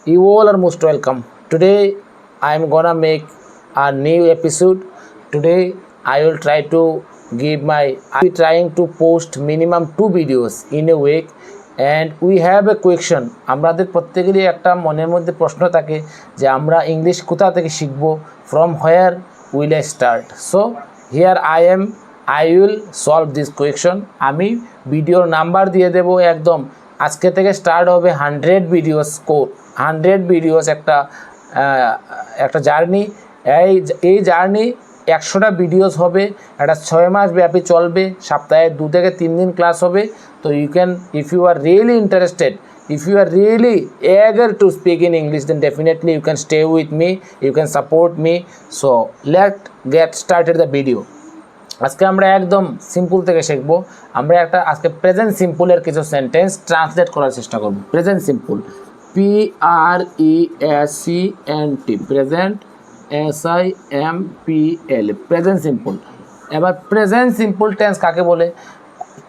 You all are most welcome. Today I am gonna make a new episode. Today I will try to I'll be trying to post minimum 2 videos in a week, and we have a question. আমাদের প্রত্যেকেরই একটা মনের মধ্যে প্রশ্ন থাকে যে আমরা English কোথা থেকে শিখব, from where will I start? So here I will solve this question. আমি ভিডিওর নাম্বার দিয়ে দেব একদম আজকে থেকে স্টার্ট হবে 100 ভিডিওস 100 ভিডিওস একটা জার্নি। এই জার্নি 100টা ভিডিওস হবে, এটা 6 মাস ব্যাপী চলবে, সপ্তাহে 2 থেকে 3 দিন ক্লাস হবে। তো you can, if you are really interested, if you are really eager to speak in English, then definitely you can stay with me, you can support me. So let's get started the video. আজকে আমরা একদম simple থেকে শিখবো। আমরা আজকে present সিম্পলের কিছু sentence translate করার চেষ্টা করব। Present simple, PRESENT, present SIMPL, present simple. এবার প্রেজেন্ট সিম্পল টেন্স কাকে বলে?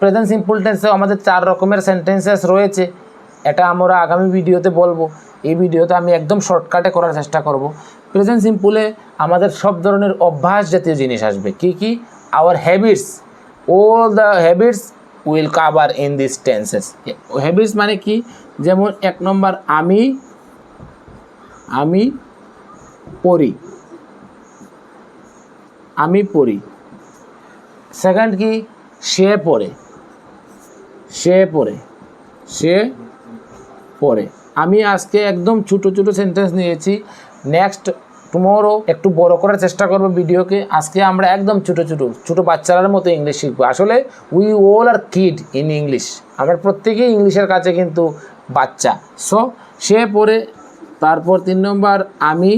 প্রেজেন্ট সিম্পল টেন্সে আমাদের 4 রকমের সেন্টেন্সেস রয়েছে। এটা আমরা আগামী ভিডিওতে বলবো। এই ভিডিওতে আমি একদম শর্টকাটে করার চেষ্টা করব। প্রেজেন্ট সিম্পলে আমাদের সব ধরনের অভ্যাস জাতীয় জিনিস আসবে। কি? Our habits, all the habits will cover in these tenses. Habits মানে কি? যেমন 1 নম্বর, আমি পড়ি। সেকেন্ড কি? সে পড়ে। আমি আজকে একদম ছোটো সেন্টেন্স নিয়েছি। নেক্সট টুমরো একটু বড় করার চেষ্টা করব ভিডিওকে। আজকে আমরা একদম ছোটো বাচ্চাদের মতো ইংলিশ শিখবো। আসলে we all are kid in English, আমরা প্রত্যেকেই ইংলিশের কাছে কিন্তু বাচ্চা। সো সে পড়ে। তারপর 3 নম্বর, আমি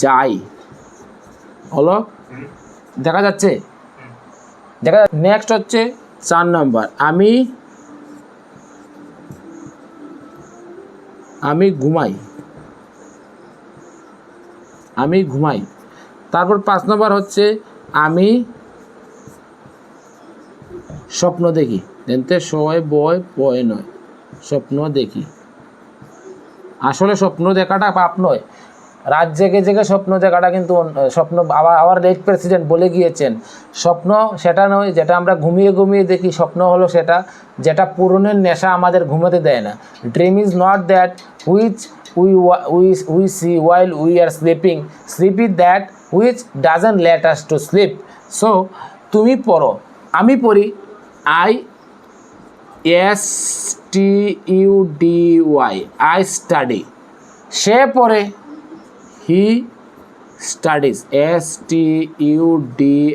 যাই। হলো, দেখা যাচ্ছে। নেক্সট হচ্ছে 4 নম্বর, আমি ঘুমাই। তারপর 5 নম্বর হচ্ছে আমি স্বপ্ন দেখি। জানতে সবাই বয় নয়, স্বপ্ন দেখি। আসলে স্বপ্ন দেখাটা পাপ নয়। রাত জেগে স্বপ্ন দেখাটা কিন্তু স্বপ্ন। আবার লেট প্রেসিডেন্ট বলে গিয়েছেন, স্বপ্ন সেটা নয় যেটা আমরা ঘুমিয়ে দেখি। স্বপ্ন হলো সেটা যেটা পূরণের নেশা আমাদের ঘুমাতে দেয় না। Dream is not that which we see while we are sleeping. Sleep is that which doesn't let us to sleep. So তুমি পড়ো, আমি পড়ি, ISTUDY, I study. সে পড়ে, he studies, STUDIES,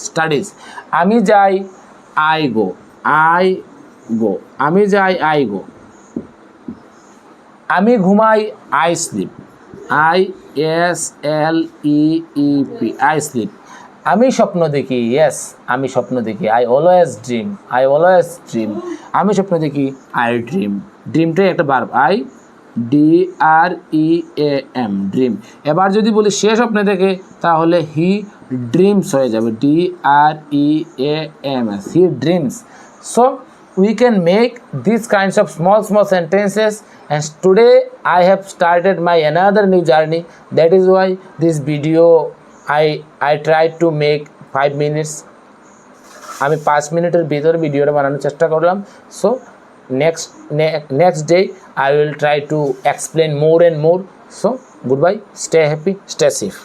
studies. আমি যাই, I go. আমি যাই, I go. আমি ঘুমাই, I sleep, ISLEEP, I sleep. আমি স্বপ্ন দেখি, yes, আমি স্বপ্ন দেখি, I always dream. আমি স্বপ্ন দেখি, I dream. ড্রিমটাই একটা ভার্ব, DREAM, ড্রিম। এবার যদি বলি সে স্বপ্নে দেখে, তাহলে হি ড্রিমস হয়ে যাবে, DREAMS, he dreams. So we can make these kinds of small sentences, and today I have started my another new journey. That is why this video I tried to make 5 minutes. আমি 5 মিনিটের ভিতরে ভিডিওটা বানানোর চেষ্টা করলাম। So next day I will try to explain more and more. So goodbye, stay happy, stay safe.